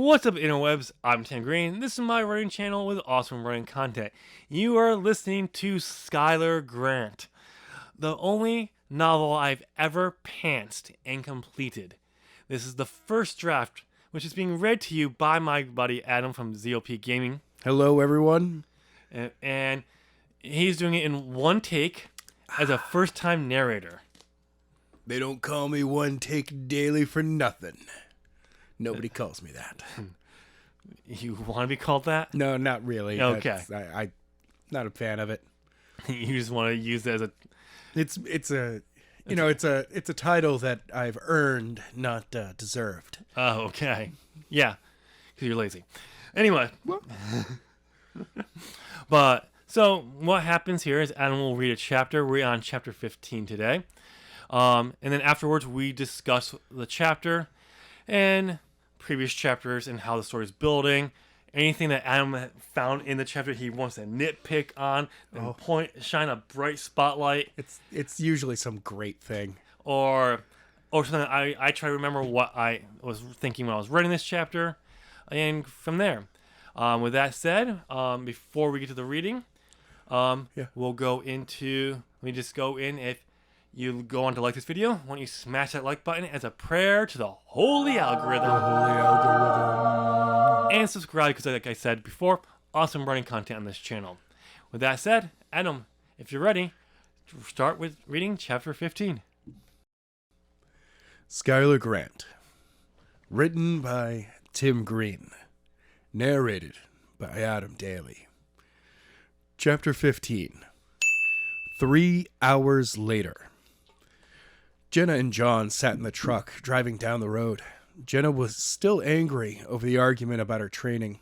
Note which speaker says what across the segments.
Speaker 1: What's up, interwebs? I'm Tim Green. This is my writing channel with awesome writing content. You are listening to Skyler Grant, the only novel I've ever pantsed and completed. This is the first draft, which is being read to you by my buddy Adam from ZOP Gaming.
Speaker 2: Hello, everyone.
Speaker 1: And he's doing it in one take as a first-time narrator.
Speaker 2: They don't call me One Take Daily for nothing. Nobody calls me that.
Speaker 1: You want to be called that?
Speaker 2: No, not really.
Speaker 1: Okay.
Speaker 2: I'm not a fan of it.
Speaker 1: You just want to use it as a...
Speaker 2: It's a title that I've earned, not deserved.
Speaker 1: Oh, okay. Yeah, because you're lazy. Anyway. But, so, what happens here is Adam will read a chapter. We're on chapter 15 today. And then afterwards, we discuss the chapter and previous chapters and how the story is building. Anything that Adam found in the chapter he wants to nitpick on and shine a bright spotlight.
Speaker 2: It's usually some great thing.
Speaker 1: Or something I try to remember what I was thinking when I was writing this chapter. And from there. With that said, before we get to the reading, we'll go into... Let me just go in. If you go on to like this video, why don't you smash that like button as a prayer to the holy algorithm. And subscribe, because like I said before, awesome writing content on this channel. With that said, Adam, if you're ready, start with reading chapter 15.
Speaker 2: Skyler Grant. Written by Tim Green. Narrated by Adam Daley. Chapter 15. 3 hours later. Jenna and John sat in the truck, driving down the road. Jenna was still angry over the argument about her training.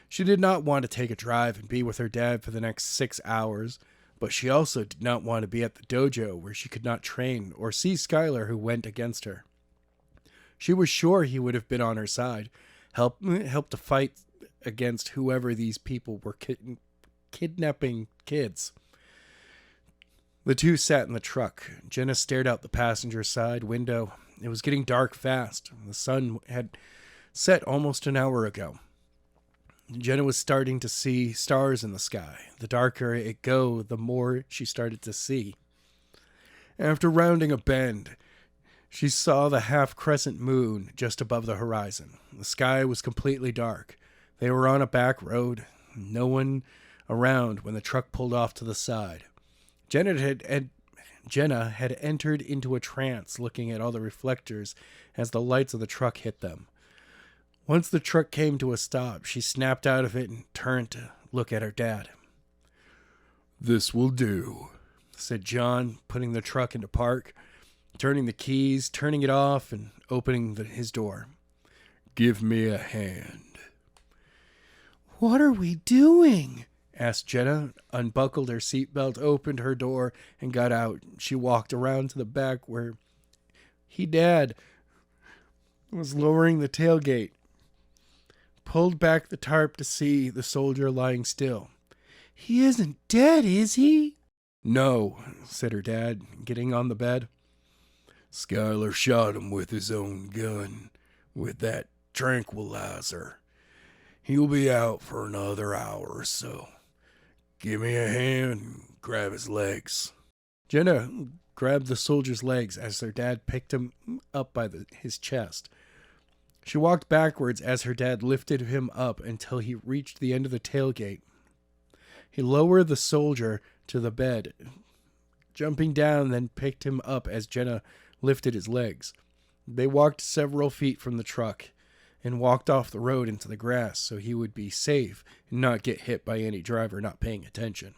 Speaker 2: She did not want to take a drive and be with her dad for the next 6 hours, but she also did not want to be at the dojo where she could not train or see Skyler, who went against her. She was sure he would have been on her side, help to fight against whoever these people were kidnapping kids. The two sat in the truck. Jenna stared out the passenger side window. It was getting dark fast. The sun had set almost an hour ago. Jenna was starting to see stars in the sky. The darker it go, the more she started to see. After rounding a bend, she saw the half-crescent moon just above the horizon. The sky was completely dark. They were on a back road. No one around when the truck pulled off to the side. Jenna had entered into a trance, looking at all the reflectors as the lights of the truck hit them. Once the truck came to a stop, she snapped out of it and turned to look at her dad. "This will do," said John, putting the truck into park, turning the keys, turning it off, and opening his door. "Give me a hand." "What are we doing?" asked Jenna, unbuckled her seatbelt, opened her door, and got out. She walked around to the back where Dad was lowering the tailgate, pulled back the tarp to see the soldier lying still. "He isn't dead, is he?" "No," said her dad, getting on the bed. "Skyler shot him with his own gun, with that tranquilizer. He'll be out for another hour or so. Give me a hand and grab his legs." Jenna grabbed the soldier's legs as her dad picked him up by his chest. She walked backwards as her dad lifted him up until he reached the end of the tailgate. He lowered the soldier to the bed, jumping down, then picked him up as Jenna lifted his legs. They walked several feet from the truck and walked off the road into the grass so he would be safe and not get hit by any driver not paying attention.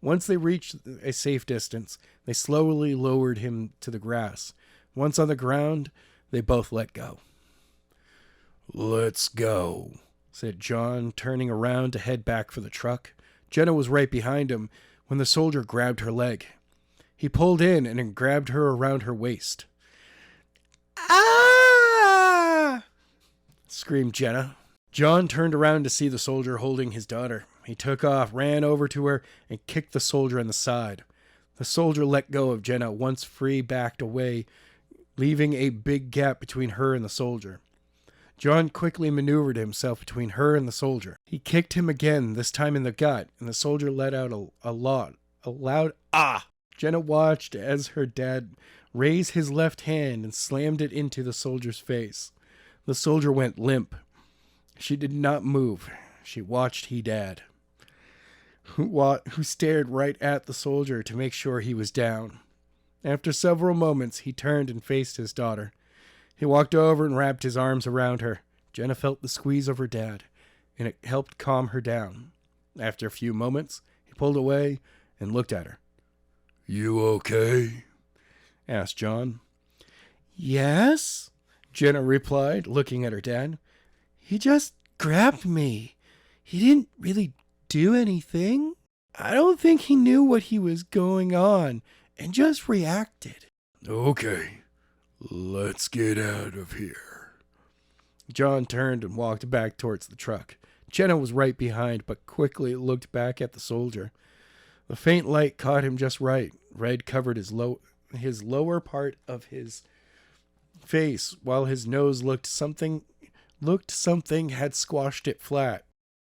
Speaker 2: Once they reached a safe distance, they slowly lowered him to the grass. Once on the ground, they both let go. "Let's go," said John, turning around to head back for the truck. Jenna was right behind him when the soldier grabbed her leg. He pulled in and grabbed her around her waist. "Ah!" screamed Jenna. John turned around to see the soldier holding his daughter. He took off, ran over to her, and kicked the soldier in the side. The soldier let go of Jenna, once free backed away, leaving a big gap between her and the soldier. John quickly maneuvered himself between her and the soldier. He kicked him again, this time in the gut, and the soldier let out a loud ah. Jenna watched as her dad raised his left hand and slammed it into the soldier's face. The soldier went limp. She did not move. She watched he dad, who stared right at the soldier to make sure he was down. After several moments, he turned and faced his daughter. He walked over and wrapped his arms around her. Jenna felt the squeeze of her dad, and it helped calm her down. After a few moments, he pulled away and looked at her. "You okay?" asked John. "Yes," Jenna replied, looking at her dad. "He just grabbed me. He didn't really do anything. I don't think he knew what he was going on and just reacted." "Okay, let's get out of here." John turned and walked back towards the truck. Jenna was right behind, but quickly looked back at the soldier. The faint light caught him just right. Red covered his lower part of his face, while his nose looked something had squashed it flat.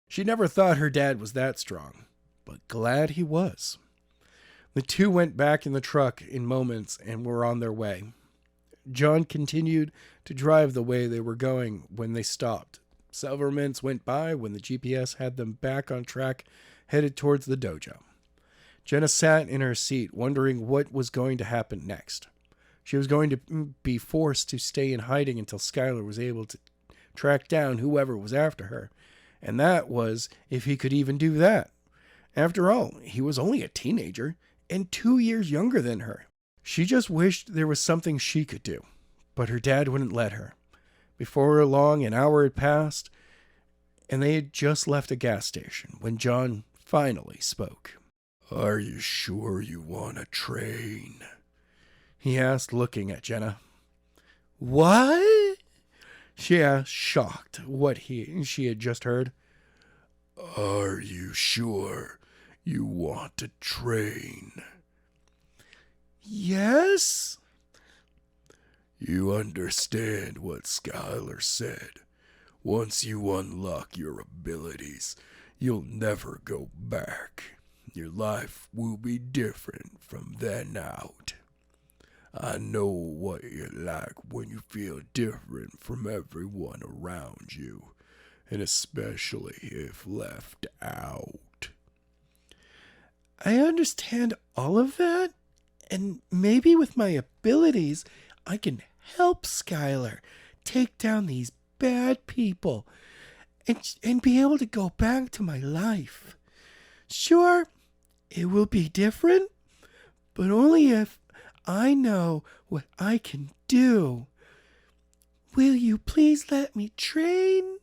Speaker 2: She never thought her dad was that strong, but glad he was. The two went back in the truck in moments and were on their way. John continued to drive the way they were going when they stopped. Several minutes went by when the GPS had them back on track, headed towards the dojo. Jenna sat in her seat, wondering what was going to happen next. She was going to be forced to stay in hiding until Skyler was able to track down whoever was after her, and that was if he could even do that. After all, he was only a teenager and 2 years younger than her. She just wished there was something she could do, but her dad wouldn't let her. Before long, an hour had passed, and they had just left a gas station when John finally spoke. "Are you sure you want to train?" he asked, looking at Jenna. "What?" she asked, shocked what she had just heard. "Are you sure you want to train?" "Yes." "You understand what Skyler said. Once you unlock your abilities, you'll never go back. Your life will be different from then out. I know what you're like when you feel different from everyone around you, and especially if left out." "I understand all of that, and maybe with my abilities, I can help Skyler take down these bad people and be able to go back to my life. Sure, it will be different, but only if I know what I can do. Will you please let me train?"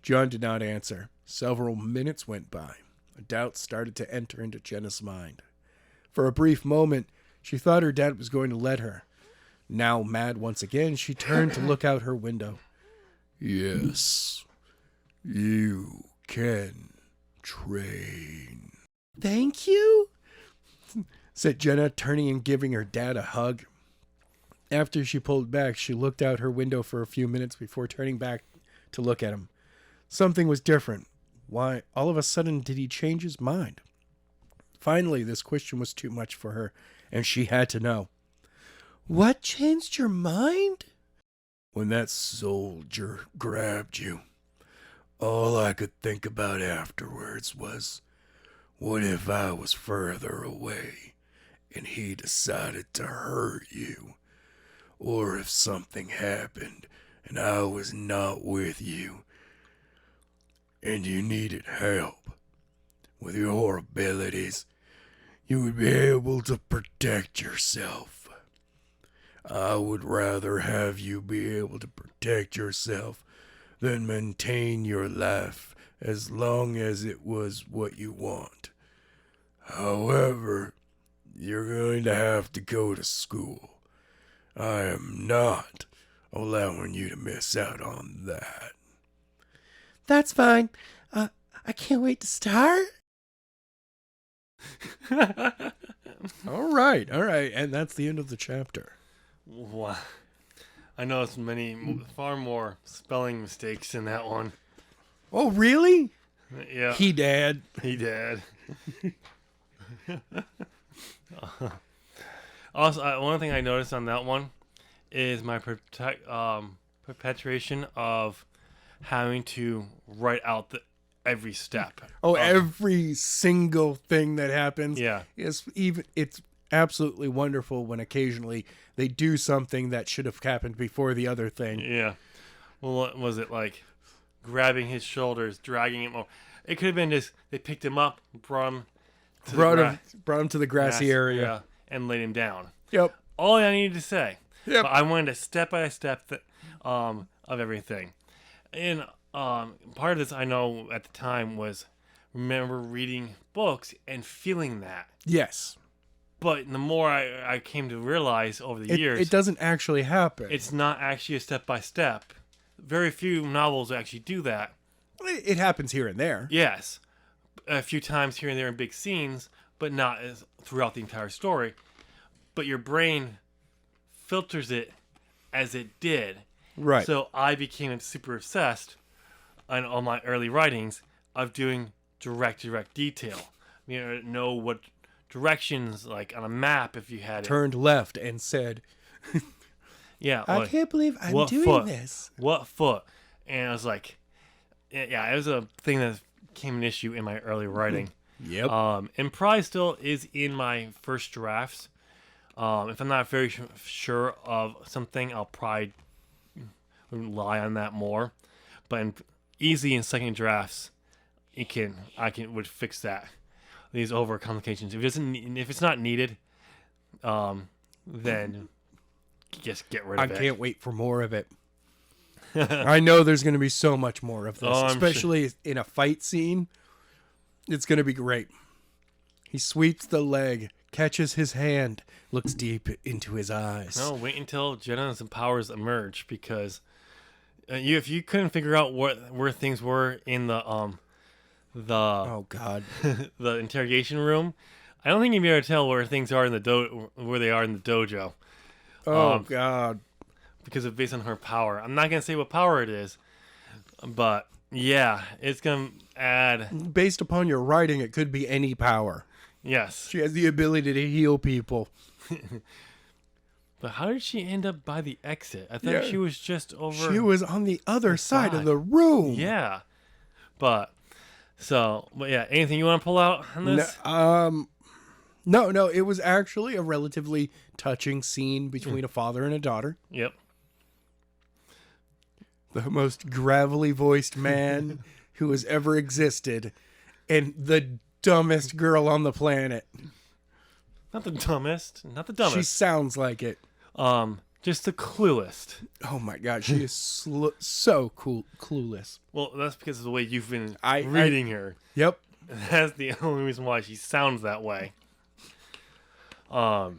Speaker 2: John did not answer. Several minutes went by. A doubt started to enter into Jenna's mind. For a brief moment, she thought her dad was going to let her. Now, mad once again, she turned to look out her window. "Yes, you can train." "Thank you," said Jenna, turning and giving her dad a hug. After she pulled back, she looked out her window for a few minutes before turning back to look at him. Something was different. Why, all of a sudden, did he change his mind? Finally, this question was too much for her, and she had to know. "What changed your mind?" "When that soldier grabbed you, all I could think about afterwards was, what if I was further away and he decided to hurt you? Or if something happened and I was not with you and you needed help. With your abilities, you would be able to protect yourself. I would rather have you be able to protect yourself than maintain your life as long as it was what you want. However, you're going to have to go to school. I am not allowing you to miss out on that." "That's fine. I can't wait to start." All right. And that's the end of the chapter.
Speaker 1: Wow. I noticed far more spelling mistakes in that one.
Speaker 2: Oh, really?
Speaker 1: Yeah.
Speaker 2: He did.
Speaker 1: He did. Also, one thing I noticed on that one is my perpetuation of having to write out every step.
Speaker 2: Oh, every single thing that happens.
Speaker 1: Yeah.
Speaker 2: It's absolutely wonderful when occasionally they do something that should have happened before the other thing.
Speaker 1: Yeah. Well, what was it like? Grabbing his shoulders, dragging him over. It could have been just they picked him up, brought him
Speaker 2: to the grassy area,
Speaker 1: and laid him down.
Speaker 2: Yep.
Speaker 1: All I needed to say.
Speaker 2: Yep.
Speaker 1: But I wanted a step by step of everything. And part of this I know at the time was remember reading books and feeling that.
Speaker 2: Yes.
Speaker 1: But the more I came to realize over the years,
Speaker 2: it doesn't actually happen.
Speaker 1: It's not actually a step by step. Very few novels actually do that.
Speaker 2: It happens here and there.
Speaker 1: Yes. A few times here and there in big scenes, but not throughout the entire story. But your brain filters it as it did.
Speaker 2: Right.
Speaker 1: So I became super obsessed on all my early writings of doing direct detail. Know what directions, like on a map if you had
Speaker 2: turned left and said,
Speaker 1: yeah,
Speaker 2: I can't believe I'm doing this.
Speaker 1: What foot? And I was like, yeah, it was a thing that became an issue in my early writing.
Speaker 2: Yep.
Speaker 1: And probably still is in my first drafts. If I'm not very sure of something, I'll probably rely on that more. But easy in second drafts, would fix that. These over complications. If it's not needed, then just get rid of it.
Speaker 2: I can't wait for more of it. I know there's going to be so much more of this, especially in a fight scene. It's going to be great. He sweeps the leg, catches his hand, looks deep into his eyes.
Speaker 1: No, wait until Jenna's powers emerge, because if you couldn't figure out where things were in the
Speaker 2: oh god
Speaker 1: the interrogation room, I don't think you'd be able to tell where things are in where they are in the dojo.
Speaker 2: Oh god.
Speaker 1: Because of based on her power. I'm not gonna say what power it is, but yeah, it's gonna add.
Speaker 2: Based upon your writing, it could be any power.
Speaker 1: Yes.
Speaker 2: She has the ability to heal people.
Speaker 1: But how did she end up by the exit? I thought she was just over.
Speaker 2: She was on the other side of the room.
Speaker 1: Yeah. But yeah, anything you want to pull out on this?
Speaker 2: No, it was actually a relatively touching scene between a father and a daughter.
Speaker 1: Yep.
Speaker 2: The most gravelly voiced man who has ever existed, and the dumbest girl on the planet.
Speaker 1: Not the dumbest.
Speaker 2: She sounds like it.
Speaker 1: Just the clueless.
Speaker 2: Oh my god, she is so clueless.
Speaker 1: Well, that's because of the way you've been reading her.
Speaker 2: Yep.
Speaker 1: That's the only reason why she sounds that way. But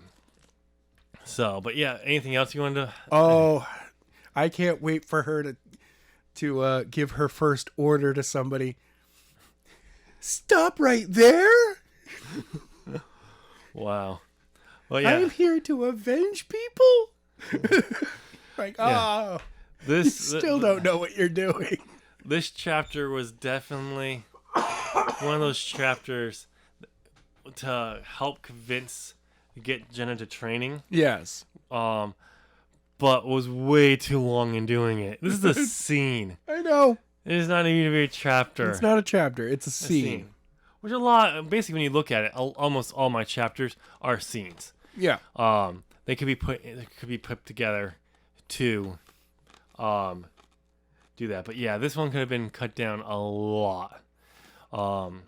Speaker 1: yeah, anything else you wanted to?
Speaker 2: Oh, I can't wait for her to give her first order to somebody. Stop right there.
Speaker 1: Wow. Well, yeah.
Speaker 2: I'm here to avenge people. You still don't know what you're doing.
Speaker 1: This chapter was definitely one of those chapters to help get Jenna to training.
Speaker 2: Yes.
Speaker 1: But was way too long in doing it. This is a scene.
Speaker 2: I know.
Speaker 1: It is not even a chapter.
Speaker 2: It's not a chapter. It's a scene.
Speaker 1: Which basically when you look at it, almost all my chapters are scenes.
Speaker 2: Yeah.
Speaker 1: They could be put together to do that. But yeah, this one could have been cut down a lot. And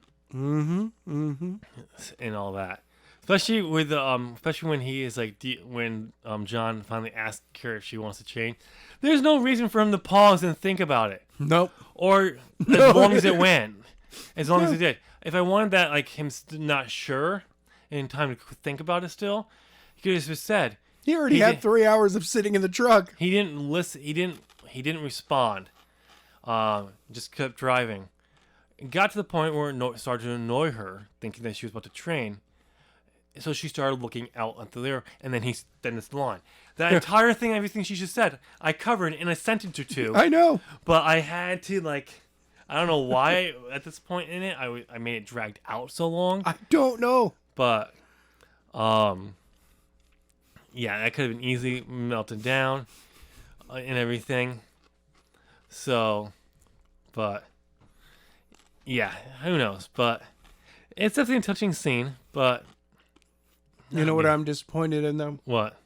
Speaker 1: all that. Especially with especially when he is like when John finally asked her if she wants to change. There's no reason for him to pause and think about it.
Speaker 2: Nope.
Speaker 1: Or as long as it went, as long as it did. If I wanted that, like him not sure and time to think about it, still, he could have just said.
Speaker 2: He already had 3 hours of sitting in the truck.
Speaker 1: He didn't listen. He didn't respond. Just kept driving. It got to the point where it started to annoy her, thinking that she was about to train. so she started looking out at the there, and then then it's the line. That entire thing, everything she just said, I covered in a sentence or two.
Speaker 2: I know.
Speaker 1: But I had to, like, I don't know why at this point in it I made it dragged out so long.
Speaker 2: I don't know.
Speaker 1: But, yeah, that could have been easily melted down and everything. So, but, yeah, who knows? But it's definitely a touching scene, but...
Speaker 2: You know what I'm disappointed in, though?
Speaker 1: What?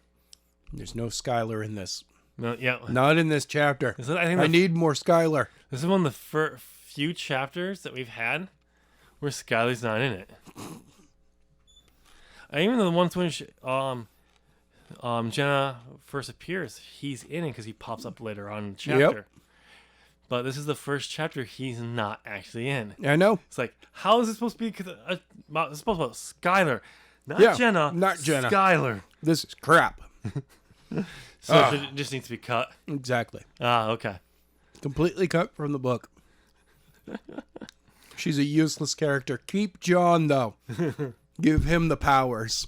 Speaker 2: There's no Skyler in this.
Speaker 1: No, yeah.
Speaker 2: Not in this chapter.
Speaker 1: I
Speaker 2: need more Skyler.
Speaker 1: This is one of the few chapters that we've had where Skyler's not in it. Even the ones when Jenna first appears, he's in it because he pops up later on in the chapter.
Speaker 2: Yep.
Speaker 1: But this is the first chapter he's not actually in.
Speaker 2: I know.
Speaker 1: It's like, how is it supposed to be? It's supposed to be about Skyler, not Jenna.
Speaker 2: Not Jenna.
Speaker 1: Skyler.
Speaker 2: This is crap.
Speaker 1: So it just needs to be cut.
Speaker 2: Exactly.
Speaker 1: Okay.
Speaker 2: Completely cut from the book. She's a useless character. Keep John, though. Give him the powers.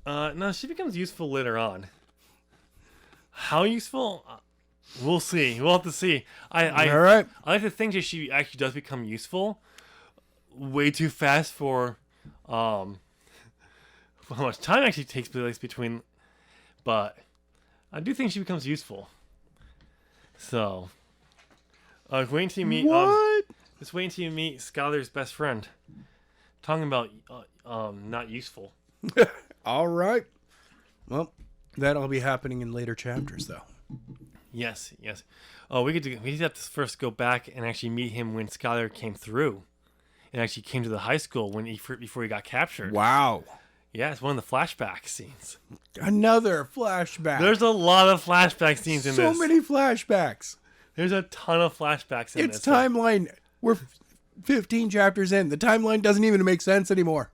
Speaker 1: No, she becomes useful later on. How useful? We'll see. We'll have to see.
Speaker 2: All right.
Speaker 1: I like to think that she actually does become useful way too fast for how much time actually takes place between. But I do think she becomes useful. So, waiting till you meet.
Speaker 2: What?
Speaker 1: Just waiting till you meet Skyler's best friend. Talking about not useful.
Speaker 2: All right. Well, that'll be happening in later chapters, though.
Speaker 1: Yes. Oh, we have to first go back and actually meet him when Skyler came through, and actually came to the high school before he got captured.
Speaker 2: Wow.
Speaker 1: Yeah, it's one of the flashback scenes.
Speaker 2: Another flashback.
Speaker 1: There's a lot of flashback scenes in this.
Speaker 2: So many flashbacks.
Speaker 1: There's a ton of flashbacks in this.
Speaker 2: It's timeline. We're 15 chapters in. The timeline doesn't even make sense anymore.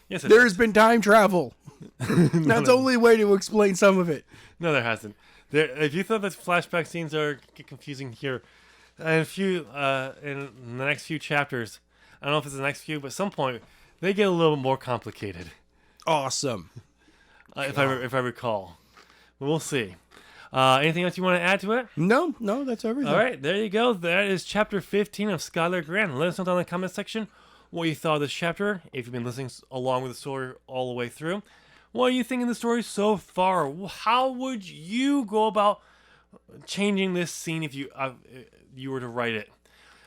Speaker 1: Yes,
Speaker 2: There's been time travel. That's the only way to explain some of it.
Speaker 1: No, there hasn't. If you thought that flashback scenes get confusing here, in the next few chapters, I don't know if it's the next few, but at some point they get a little more complicated.
Speaker 2: Awesome.
Speaker 1: If I recall, we'll see. Anything else you want to add to it?
Speaker 2: No, that's everything.
Speaker 1: All right, there you go. That is chapter 15 of Skyler Grant. Let us know down in the comment section what you thought of this chapter. If you've been listening along with the story all the way through, what are you thinking of the story so far? How would you go about changing this scene if you were to write it?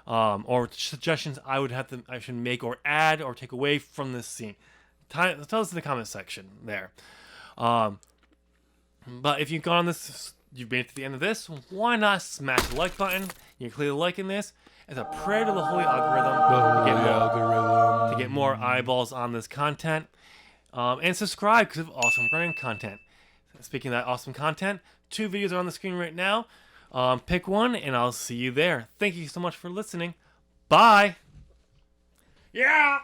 Speaker 1: Or suggestions I should make or add or take away from this scene? Tell us in the comment section there. But if you've gone you've made it to the end of this, why not smash the like button? You can click the like in this as a prayer to the holy algorithm to get more eyeballs on this content. And subscribe because of awesome Grant content. Speaking of that awesome content, 2 videos are on the screen right now. Pick one and I'll see you there. Thank you so much for listening. Bye. Yeah.